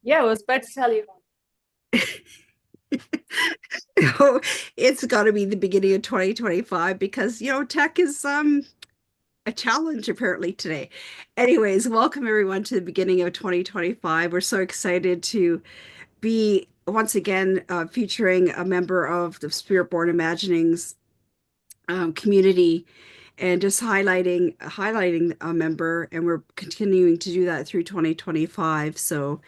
Yeah, I was about to tell you. Oh, it's got to be the beginning of 2025 because tech is a challenge apparently today. Anyways, welcome everyone to the beginning of 2025. We're so excited to be once again featuring a member of the Spirit Born Imaginings community and just highlighting a member, and we're continuing to do that through 2025. So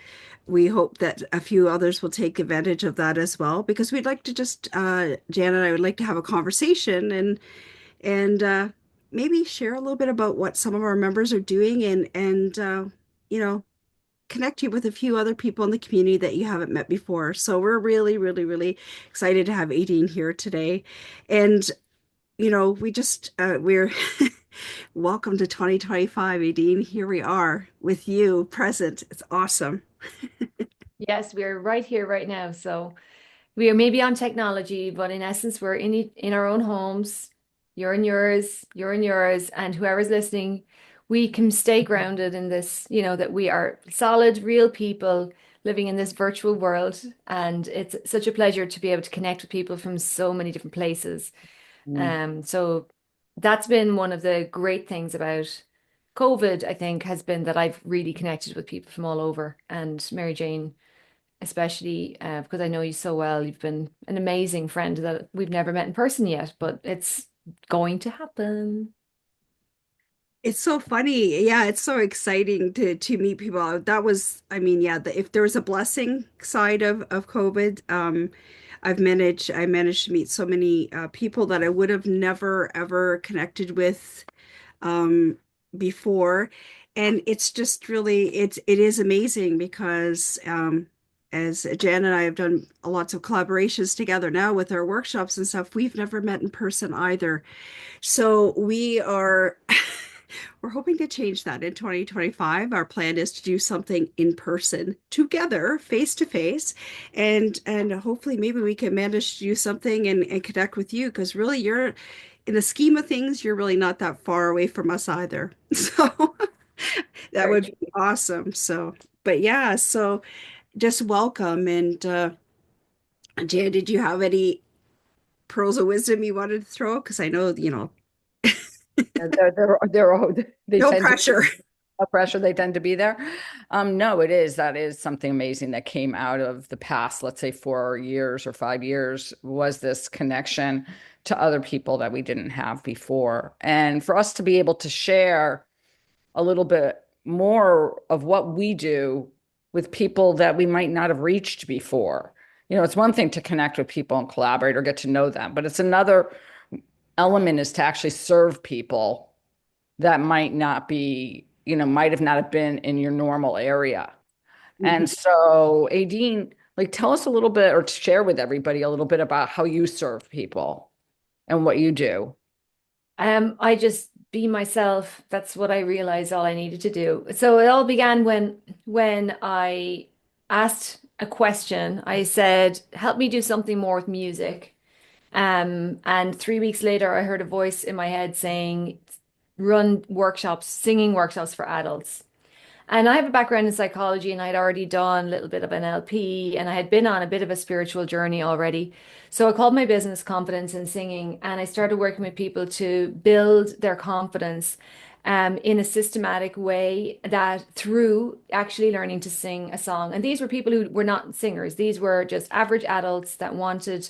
we hope that a few others will take advantage of that as well, because we'd like to just Jan and I would like to have a conversation and maybe share a little bit about what some of our members are doing and you know connect you with a few other people in the community that you haven't met before. So we're really, really, really excited to have Aideen here today. And we just we're welcome to 2025, Aideen. Here we are with you present. It's awesome. Yes, we're right here, right now. So we are maybe on technology, but in essence, we're in our own homes. You're in yours, and whoever's listening, we can stay grounded in this, that we are solid, real people living in this virtual world. And it's such a pleasure to be able to connect with people from so many different places. Mm. So that's been one of the great things about COVID, I think, has been that I've really connected with people from all over. And Mary Jane, especially because I know you so well, you've been an amazing friend that we've never met in person yet, but it's going to happen. It's so funny. Yeah, it's so exciting to meet people. That was, I mean, yeah, if there was a blessing side of COVID, I managed to meet so many people that I would have never ever connected with um before. And it's just really it is amazing because as Jan and I have done lots of collaborations together now with our workshops and stuff, we've never met in person either. So we are we're hoping to change that in 2025. Our plan is to do something in person together, face to face, and hopefully maybe we can manage to do something and connect with you, because really you're in the scheme of things, you're really not that far away from us either. So that Very would true. be awesome. So, but yeah, so just welcome. And Jan, did you have any pearls of wisdom you wanted to throw? Because I know, They no tend to pressure. pressure. They tend to be there. No, that is something amazing that came out of the past, let's say 4 years or 5 years, was this connection to other people that we didn't have before. And for us to be able to share a little bit more of what we do with people that we might not have reached before. It's one thing to connect with people and collaborate or get to know them, but it's another element is to actually serve people that might not be, might have not have been in your normal area. And so, Aideen, like tell us a little bit or share with everybody a little bit about how you serve people and what you do. I just be myself. That's what I realized all I needed to do. So it all began when I asked a question. I said, "Help me do something more with music." And 3 weeks later, I heard a voice in my head saying, "Run workshops, singing workshops for adults." And I have a background in psychology, and I'd already done a little bit of NLP, and I had been on a bit of a spiritual journey already. So I called my business Confidence in Singing, and I started working with people to build their confidence in a systematic way that through actually learning to sing a song. And these were people who were not singers, these were just average adults that wanted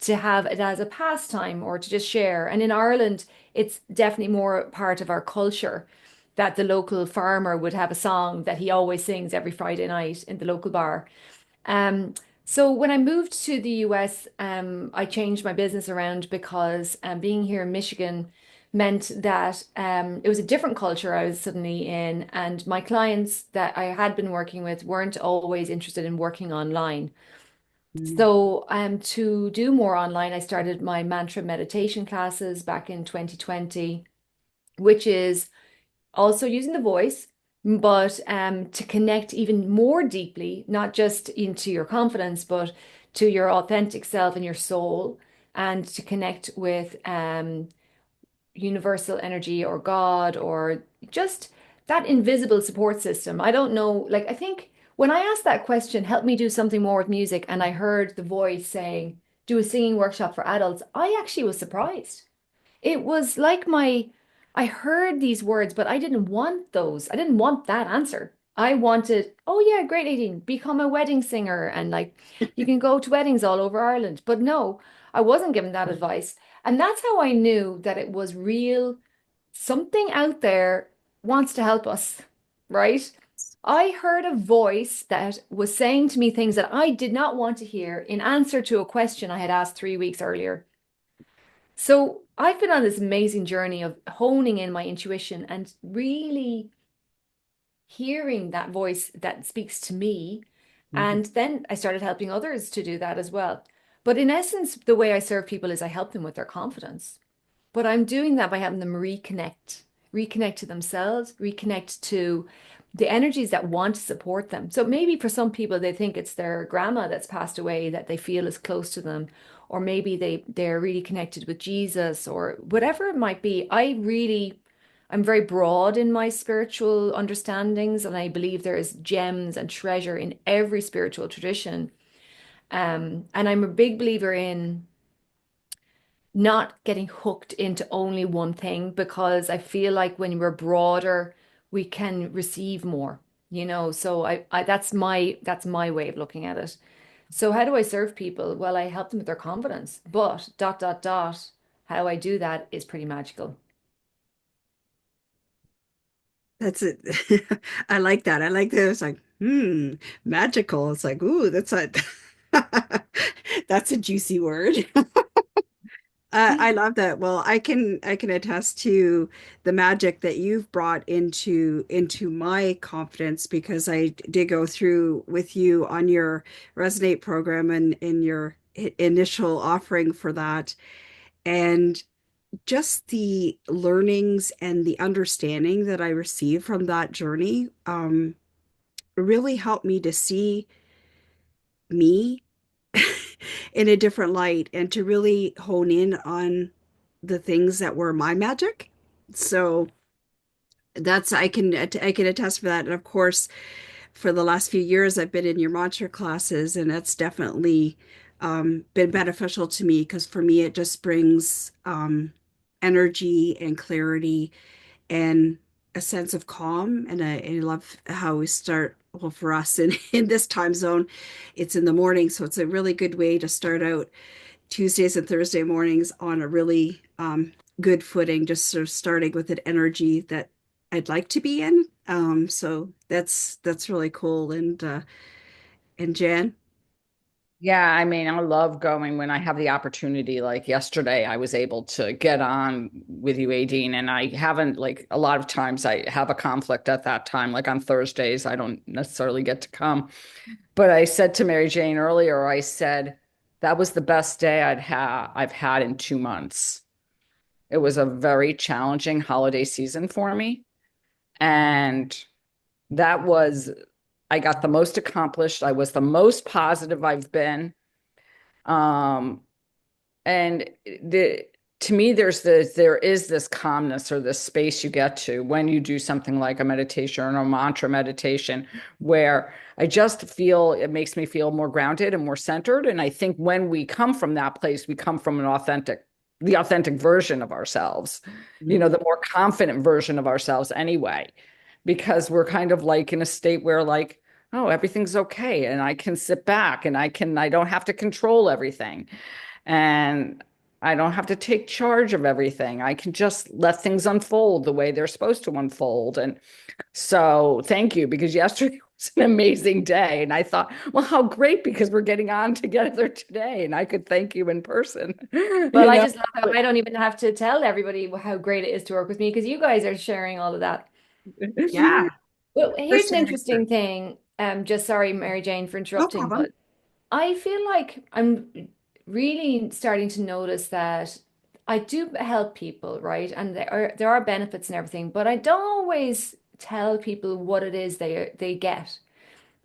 to have it as a pastime or to just share. And in Ireland, it's definitely more part of our culture that the local farmer would have a song that he always sings every Friday night in the local bar. Um, so when I moved to the US, I changed my business around because being here in Michigan meant that it was a different culture I was suddenly in, and my clients that I had been working with weren't always interested in working online. So, to do more online, I started my mantra meditation classes back in 2020, which is also using the voice, but to connect even more deeply, not just into your confidence, but to your authentic self and your soul, and to connect with universal energy or God or just that invisible support system. I don't know, like, I think when I asked that question, help me do something more with music, and I heard the voice saying, do a singing workshop for adults, I actually was surprised. It was like I heard these words, but I didn't want those. I didn't want that answer. I wanted, oh yeah, great, Aideen, become a wedding singer and like you can go to weddings all over Ireland. But no, I wasn't given that advice. And that's how I knew that it was real. Something out there wants to help us, right? I heard a voice that was saying to me things that I did not want to hear in answer to a question I had asked 3 weeks earlier. So I've been on this amazing journey of honing in my intuition and really hearing that voice that speaks to me. Mhm. And then I started helping others to do that as well. But in essence, the way I serve people is I help them with their confidence. But I'm doing that by having them reconnect to themselves, reconnect to the energies that want to support them. So maybe for some people, they think it's their grandma that's passed away that they feel is close to them, or maybe they're really connected with Jesus or whatever it might be. I'm very broad in my spiritual understandings, and I believe there is gems and treasure in every spiritual tradition. And I'm a big believer in not getting hooked into only one thing because I feel like when we're broader, we can receive more, So that's my way of looking at it. So how do I serve people? Well, I help them with their confidence, but dot dot dot, how I do that is pretty magical. That's it. I like that. I like that. It's like, magical. It's like, ooh, that's a juicy word. I love that. Well, I can attest to the magic that you've brought into my confidence because I did go through with you on your Resonate program and in your initial offering for that. And just the learnings and the understanding that I received from that journey really helped me to see me in a different light and to really hone in on the things that were my magic. So that's I can attest for that. And of course, for the last few years, I've been in your mantra classes, and that's definitely been beneficial to me because for me, it just brings energy and clarity and a sense of calm. And I love how we start. Well, for us in this time zone, it's in the morning, so it's a really good way to start out Tuesdays and Thursday mornings on a really good footing, just sort of starting with an energy that I'd like to be in. So that's really cool. And Jan, Yeah, I mean, I love going when I have the opportunity. Like yesterday, I was able to get on with you, Aideen, and I haven't, like, a lot of times I have a conflict at that time. Like on Thursdays, I don't necessarily get to come. But I said to Mary Jane earlier, I said that was the best day I've had in 2 months. It was a very challenging holiday season for me, and that was I got the most accomplished. I was the most positive I've been. Um, and the to me, there is this calmness or this space you get to when you do something like a meditation or a mantra meditation, where I just feel it makes me feel more grounded and more centered. And I think when we come from that place, we come from the authentic version of ourselves, the more confident version of ourselves anyway, because we're kind of like in a state where like, oh, everything's okay. And I can sit back and I don't have to control everything. And I don't have to take charge of everything. I can just let things unfold the way they're supposed to unfold. And so thank you, because yesterday was an amazing day. And I thought, well, how great, because we're getting on together today and I could thank you in person, Well, you I know. just love how I don't even have to tell everybody how great it is to work with me because you guys are sharing all of that. yeah, Well, here's an firsthand interesting experience. thing. Just sorry, Mary Jane, for No interrupting, problem. but I feel like I'm really starting to notice that I do help people, right? And there are benefits and everything, but I don't always tell people what it is they get.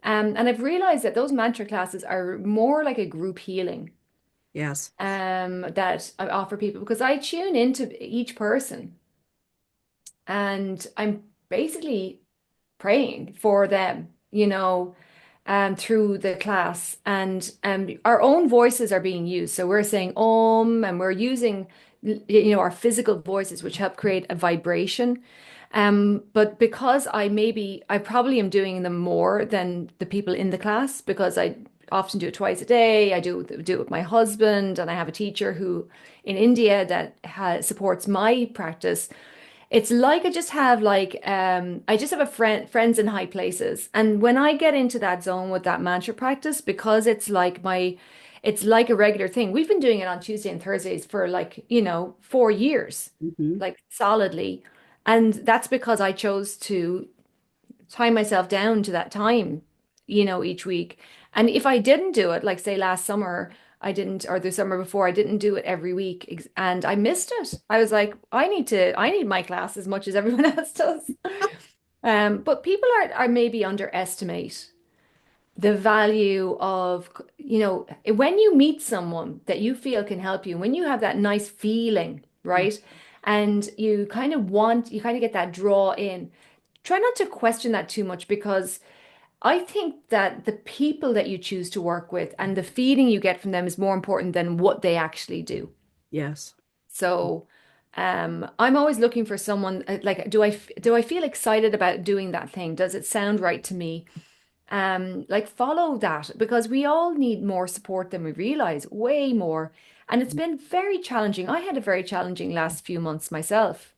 And I've realized that those mantra classes are more like a group healing Yes. that I offer people because I tune into each person and I'm basically praying for them. through the class, and our own voices are being used. So we're saying Om, and we're using, our physical voices, which help create a vibration. But because I probably am doing them more than the people in the class because I often do it twice a day. I do it with my husband, and I have a teacher who in India that supports my practice. It's like I just have a friends in high places. And when I get into that zone with that mantra practice, because it's like a regular thing. We've been doing it on Tuesday and Thursdays for 4 years, Hmm. like solidly. And that's because I chose to tie myself down to that time, each week. And if I didn't do it, like say last summer, I didn't, or the summer before, I didn't do it every week, and I missed it. I was like, I need my class as much as everyone else does. But people are maybe underestimate the value of, when you meet someone that you feel can help you, when you have that nice feeling, right? And you kind of get that draw in. Try not to question that too much, because I think that the people that you choose to work with and the feeling you get from them is more important than what they actually do. Yes. So, I'm always looking for someone like, do I feel excited about doing that thing? Does it sound right to me? Like follow that, because we all need more support than we realize, way more. And it's been very challenging. I had a very challenging last few months myself,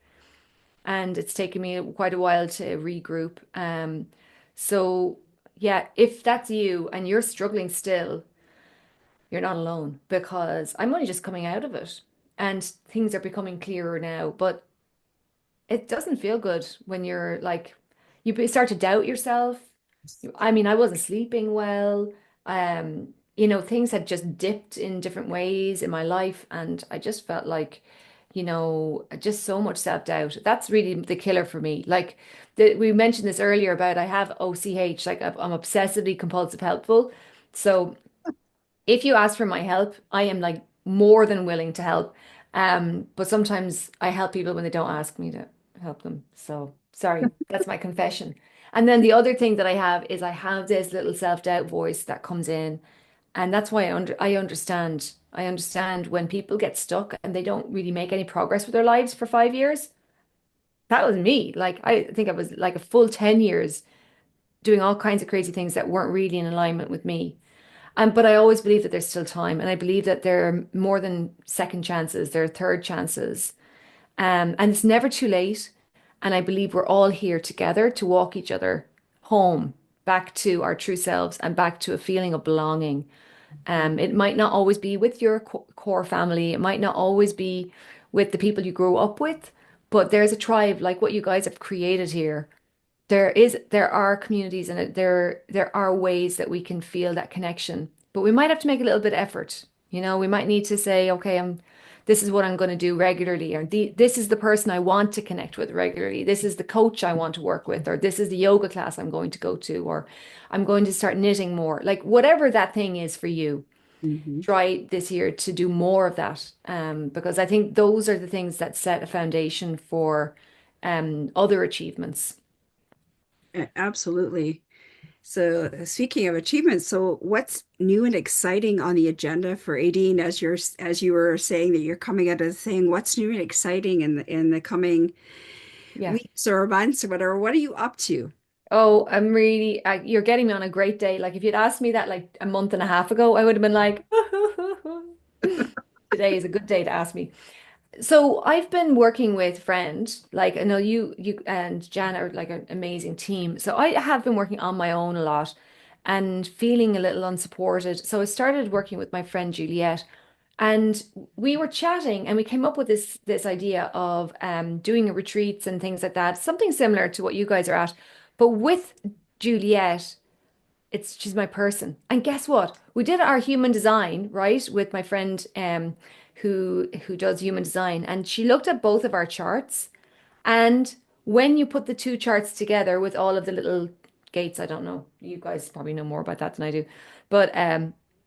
and it's taken me quite a while to regroup. So yeah, if that's you and you're struggling still, you're not alone, because I'm only just coming out of it and things are becoming clearer now. But it doesn't feel good when you're like, start to doubt yourself. I mean, I wasn't sleeping well. Things had just dipped in different ways in my life, and I just felt like, just so much self-doubt. That's really the killer for me. Like we mentioned this earlier about I have OCH, like I'm obsessively compulsive helpful. So if you ask for my help, I am like more than willing to help. But sometimes I help people when they don't ask me to help them. So sorry, that's my confession. And then the other thing that I have is I have this little self-doubt voice that comes in. And that's why I understand. I understand when people get stuck and they don't really make any progress with their lives for 5 years. That was me. Like I think I was like a full 10 years doing all kinds of crazy things that weren't really in alignment with me. But I always believe that there's still time, and I believe that there are more than second chances, there are third chances. And it's never too late. And I believe we're all here together to walk each other home, back to our true selves and back to a feeling of belonging. It might not always be with your core family, it might not always be with the people you grew up with, but there's a tribe like what you guys have created here. There are communities, and there are ways that we can feel that connection, but we might have to make a little bit of effort. We might need to say, okay, this is what I'm going to do regularly, or this is the person I want to connect with regularly. This is the coach I want to work with, or this is the yoga class I'm going to go to, or I'm going to start knitting more. Like whatever that thing is for you, Hmm. try this year to do more of that. Because I think those are the things that set a foundation for other achievements. Absolutely. So, speaking of achievements, so what's new and exciting on the agenda for Aideen as you were saying that you're coming out of the thing? What's new and exciting in the coming Yeah. weeks or months or whatever? What are you up to? Oh, you're getting me on a great day. Like if you'd asked me that like a month and a half ago, I would have been like, today is a good day to ask me. So I've been working with friends, like I know you and Jan are like an amazing team. So I have been working on my own a lot and feeling a little unsupported. So I started working with my friend Juliet, and we were chatting and we came up with this idea of doing retreats and things like that, something similar to what you guys are at, but with Juliet. She's my person. And guess what? We did our human design, right, with my friend who does human design, and she looked at both of our charts. And when you put the two charts together with all of the little gates, I don't know, you guys probably know more about that than I do, but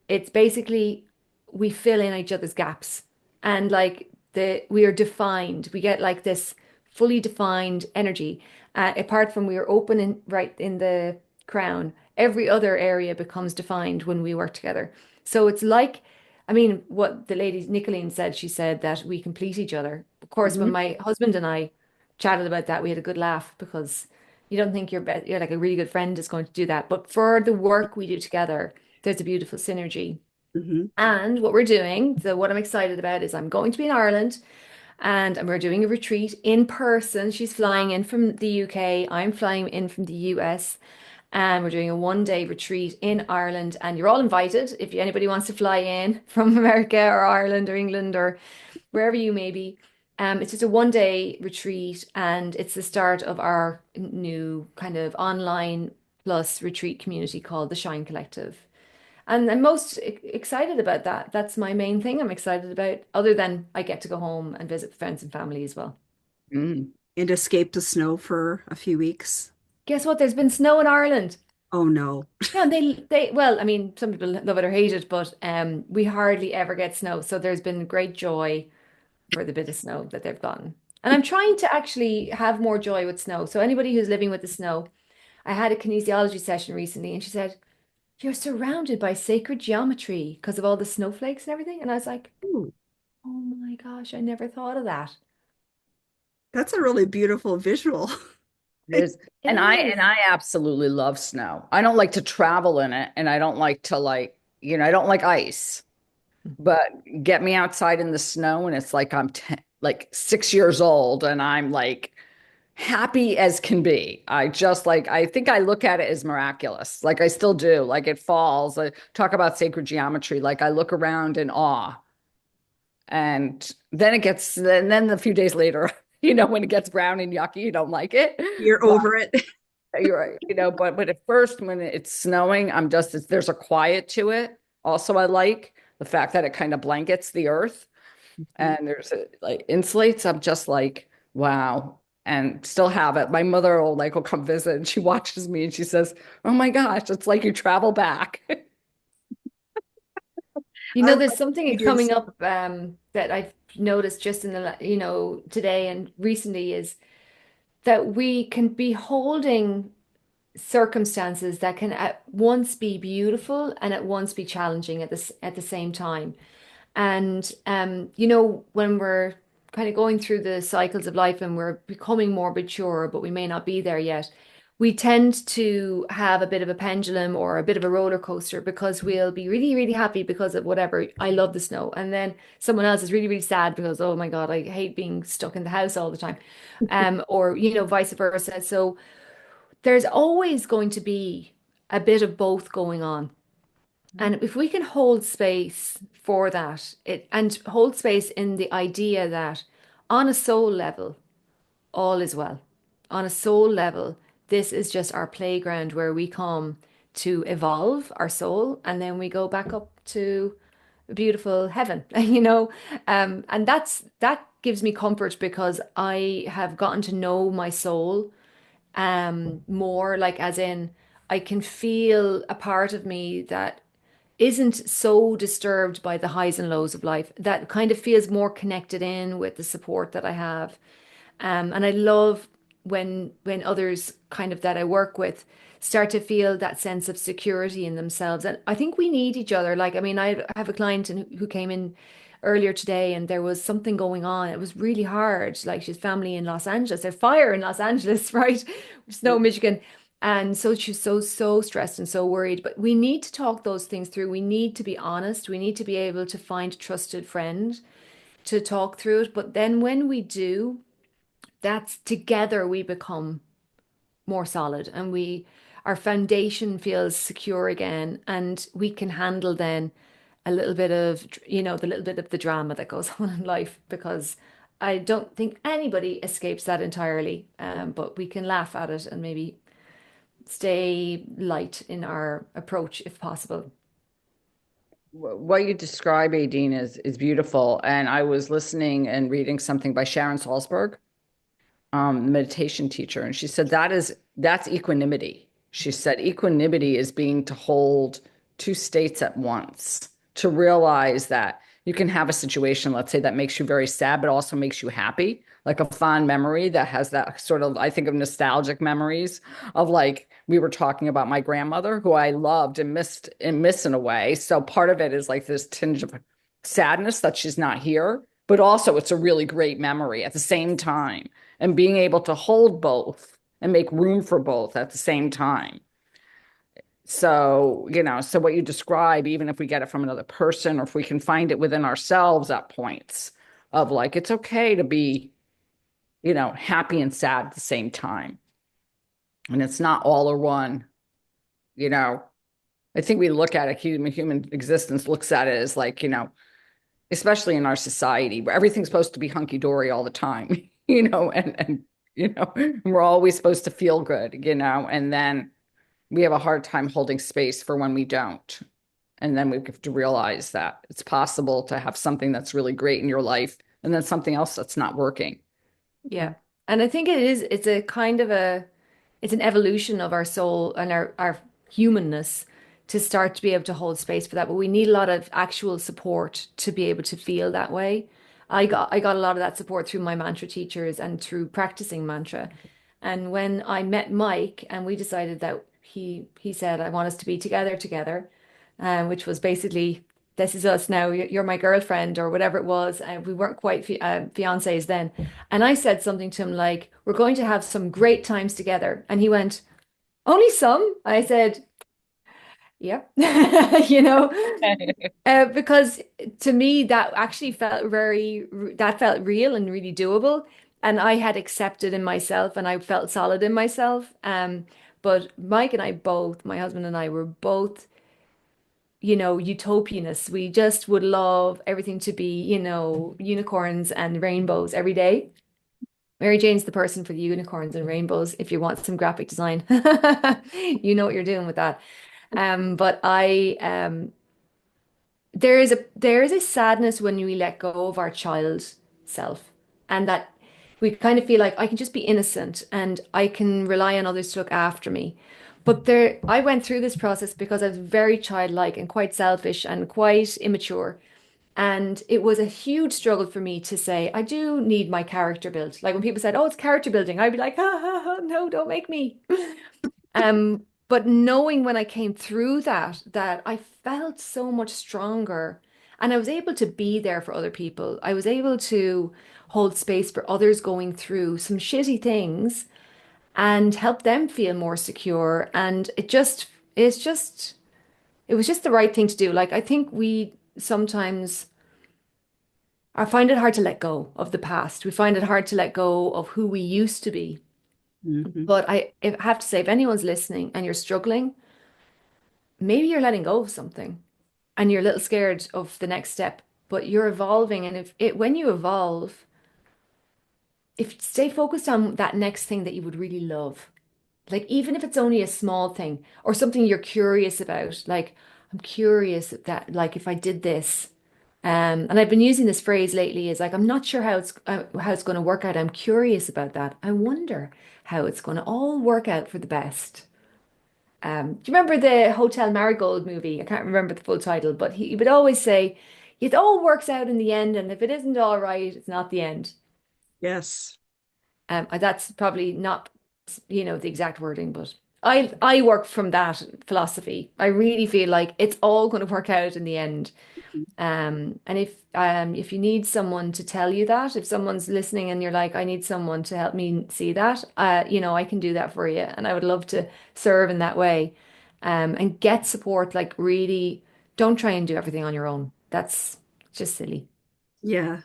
it's basically we fill in each other's gaps, and like we are defined. We get like this fully defined energy. Apart from we are open in right in the crown, every other area becomes defined when we work together. So it's like, I mean, what the lady Nicolene said, she said that we complete each other. Of course, when Mhm. my husband and I chatted about that, we had a good laugh because you don't think you're like a really good friend is going to do that. But for the work we do together, there's a beautiful synergy. Mhm. And what we're doing, so what I'm excited about is I'm going to be in Ireland and we're doing a retreat in person. She's flying in from the UK, I'm flying in from the US, and we're doing a 1 day retreat in Ireland. And you're all invited if anybody wants to fly in from America or Ireland or England or wherever you may be. It's just a 1 day retreat, and it's the start of our new kind of online plus retreat community called the Shine Collective. And I'm most excited about that. That's my main thing I'm excited about, other than I get to go home and visit friends and family as well. Mm. And escape the snow for a few weeks. Guess what? There's been snow in Ireland. Oh no. Yeah, and well, I mean, some people love it or hate it, but we hardly ever get snow. So there's been great joy for the bit of snow that they've gotten. And I'm trying to actually have more joy with snow. So anybody who's living with the snow, I had a kinesiology session recently, and she said, "You're surrounded by sacred geometry because of all the snowflakes and everything." And I was like, Ooh, "Oh my gosh, I never thought of that." that's a really beautiful visual. It is. It And is. I absolutely love snow. I don't like to travel in it, and I don't like to I don't like ice. But get me outside in the snow and it's like I'm 10, like 6 years old and I'm like happy as can be. I think I look at it as miraculous. Like I still do. Like it falls. I talk about sacred geometry. Like I look around in awe. And then then a few days later, when it gets brown and yucky, you don't like it. You're But over it. you're right, but at first when it's snowing, there's a quiet to it. Also, I like the fact that it kind of blankets the earth Mhm. and there's like insulates. I'm just like, wow. And still have it. My mother will come visit and she watches me and she says, "Oh my gosh, it's like you travel back." You I know, love there's something you doing coming so. up that I've noticed just in today and recently is that we can be holding circumstances that can at once be beautiful and at once be challenging at the same time. And when we're kind of going through the cycles of life and we're becoming more mature, but we may not be there yet, we tend to have a bit of a pendulum or a bit of a roller coaster because we'll be really, really happy because of whatever. I love the snow. And then someone else is really, really sad because, oh my God, I hate being stuck in the house all the time. Or, vice versa. So there's always going to be a bit of both going on. And if we can hold space for that, and hold space in the idea that on a soul level, all is well. On a soul level, this is just our playground where we come to evolve our soul and then we go back up to a beautiful heaven, and that gives me comfort because I have gotten to know my soul more, like as in I can feel a part of me that isn't so disturbed by the highs and lows of life, that kind of feels more connected in with the support that I have. And I love when others kind of that I work with start to feel that sense of security in themselves. And I think we need each other. Like, I mean, I have a client who came in earlier today and there was something going on. It was really hard. Like she's family in Los Angeles. There's fire in Los Angeles, right? Snow, Michigan. And so she's so stressed and so worried. But we need to talk those things through. We need to be honest. We need to be able to find a trusted friend to talk through it. But then when we do, that's together we become more solid and our foundation feels secure again and we can handle then a little bit of the little bit of the drama that goes on in life because I don't think anybody escapes that entirely, but we can laugh at it and maybe stay light in our approach if possible. What you describe, Aideen, is beautiful. And I was listening and reading something by Sharon Salzberg, meditation teacher, and she said that's equanimity. She said equanimity is being to hold two states at once, to realize that you can have a situation, let's say, that makes you very sad, but also makes you happy, like a fond memory that has that sort of, I think of nostalgic memories of like we were talking about my grandmother, who I loved and miss in a way. So part of it is like this tinge of sadness that she's not here, but also it's a really great memory at the same time. And being able to hold both and make room for both at the same time. So, so what you describe, even if we get it from another person or if we can find it within ourselves at points of like, it's okay to be, happy and sad at the same time. And it's not all or one, you know. I think we look at it, human existence looks at it as like, especially in our society where everything's supposed to be hunky-dory all the time, and we're always supposed to feel good, and then we have a hard time holding space for when we don't. And then we have to realize that it's possible to have something that's really great in your life and then something else that's not working. Yeah. And I think it's a kind of it's an evolution of our soul and our humanness to start to be able to hold space for that. But we need a lot of actual support to be able to feel that way. I got a lot of that support through my mantra teachers and through practicing mantra. And when I met Mike and we decided that he said, I want us to be together, which was basically, this is us now, you're my girlfriend or whatever it was. And we weren't quite fiancés then. And I said something to him like, we're going to have some great times together. And he went, only some? I said, yeah, because to me that actually that felt real and really doable. And I had accepted in myself and I felt solid in myself. But Mike and I both, my husband and I were both, utopianists. We just would love everything to be, unicorns and rainbows every day. Mary Jane's the person for the unicorns and rainbows. If you want some graphic design, you know what you're doing with that. But there is a sadness when we let go of our child self, and that we kind of feel like I can just be innocent and I can rely on others to look after me. But I went through this process because I was very childlike and quite selfish and quite immature. And it was a huge struggle for me to say, I do need my character built. Like when people said, oh, it's character building, I'd be like, ha, ha, ha, no, don't make me. But knowing when I came through that I felt so much stronger and I was able to be there for other people. I was able to hold space for others going through some shitty things and help them feel more secure. And it was just the right thing to do. Like I think we sometimes I find it hard to let go of the past. We find it hard to let go of who we used to be. Mhm. But I have to say, if anyone's listening and you're struggling, maybe you're letting go of something and you're a little scared of the next step, but you're evolving. And when you evolve, if you stay focused on that next thing that you would really love, like even if it's only a small thing or something you're curious about, like I'm curious that, like if I did this, and I've been using this phrase lately is like, I'm not sure how it's going to work out. I'm curious about that. I wonder how it's going to all work out for the best. Do you remember the Hotel Marigold movie? I can't remember the full title, but he would always say, it all works out in the end, and if it isn't all right, it's not the end. Yes. That's probably not, the exact wording, but I work from that philosophy. I really feel like it's all going to work out in the end. And if you need someone to tell you that, if someone's listening and you're like, I need someone to help me see that, I can do that for you. And I would love to serve in that way. And get support, like really don't try and do everything on your own. That's just silly. Yeah.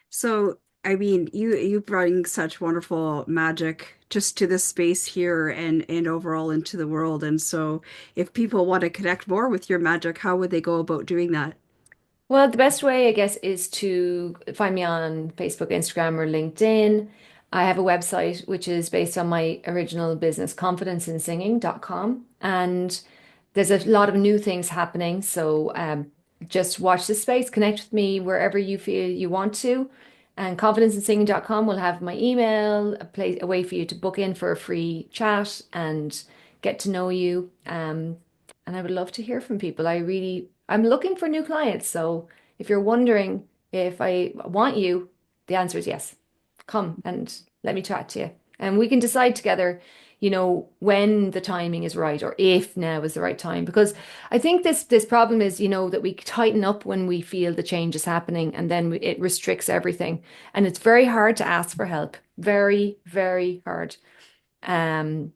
So, I mean, you bring such wonderful magic just to this space here and overall into the world. And so, if people want to connect more with your magic, how would they go about doing that? Well, the best way, I guess, is to find me on Facebook, Instagram, or LinkedIn. I have a website which is based on my original business, confidenceinsinging.com. And there's a lot of new things happening. So just watch this space, connect with me wherever you feel you want to. And confidenceinsinging.com will have my email, a way for you to book in for a free chat and get to know you. And I would love to hear from people. I'm looking for new clients. So if you're wondering if I want you, the answer is yes. Come and let me chat to you. And we can decide together, when the timing is right or if now is the right time. Because I think this problem is, that we tighten up when we feel the change is happening and then it restricts everything. And it's very hard to ask for help. Very, very hard. Um,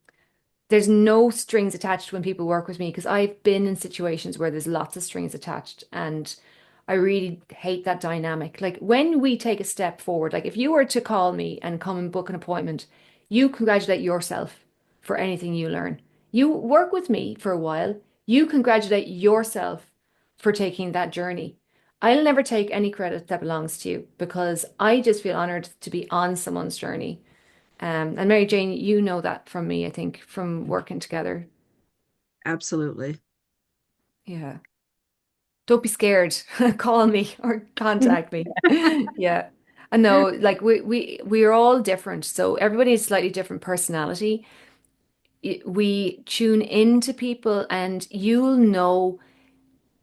there's no strings attached when people work with me because I've been in situations where there's lots of strings attached and I really hate that dynamic. Like when we take a step forward, like if you were to call me and come and book an appointment, you congratulate yourself for anything you learn. You work with me for a while, you congratulate yourself for taking that journey. I'll never take any credit that belongs to you because I just feel honored to be on someone's journey. And Mary Jane, you know that from me, I think, from working together. Absolutely. Yeah. Don't be scared. Call me or contact me. Yeah. I know, like we are all different. So everybody has slightly different personality. We tune into people and you'll know,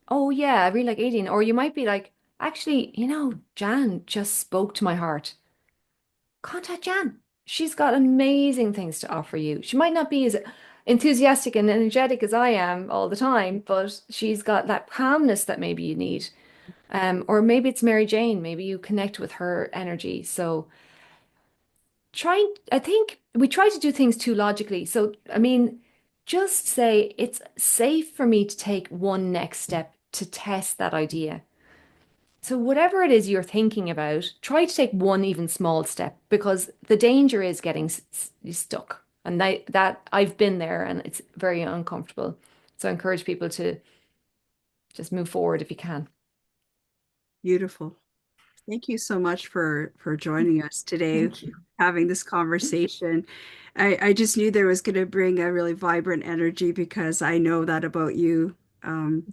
oh yeah, I really like Aideen. Or you might be like, actually, Jan just spoke to my heart. Contact Jan. She's got amazing things to offer you. She might not be as enthusiastic and energetic as I am all the time, but she's got that calmness that maybe you need. Or maybe it's Mary Jane. Maybe you connect with her energy. So I think we try to do things too logically. So, I mean, just say it's safe for me to take one next step to test that idea. So whatever it is you're thinking about, try to take one even small step because the danger is getting stuck. And that I've been there and it's very uncomfortable. So I encourage people to just move forward if you can. Beautiful. Thank you so much for joining us today, Thank you. having this conversation. I just knew there was going to bring a really vibrant energy because I know that about you. And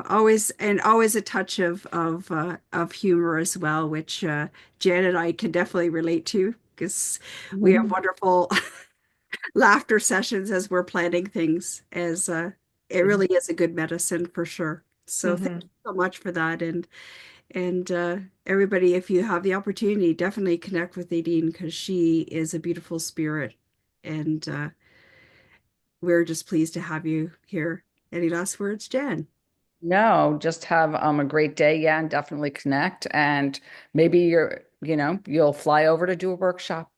always a touch of humor as well, which Jan and I can definitely relate to because we have Mhm. wonderful laughter sessions as we're planning things as it really is a good medicine for sure. So thank Mhm. you so much for that. And everybody, if you have the opportunity, definitely connect with Aideen because she is a beautiful spirit. And we're just pleased to have you here. Any last words, Jen? No, just have a great day. Yeah, and definitely connect. And maybe you'll fly over to do a workshop.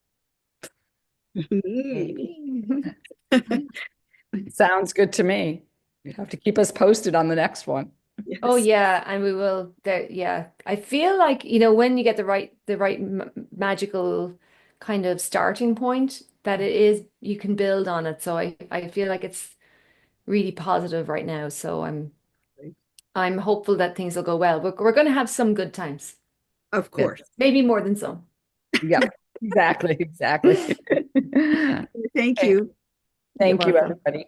Maybe. Sounds good to me. You have to keep us posted on the next one. Oh Yes, yeah, and we will. There, yeah. I feel like, when you get the right magical kind of starting point, that it is you can build on it. So I feel like it's really positive right now. So I'm hopeful that things will go well. We're going to have some good times. of Good. course. Maybe more than some. Yep, exactly, exactly. Thank Okay, you. You're thank you, welcome. everybody.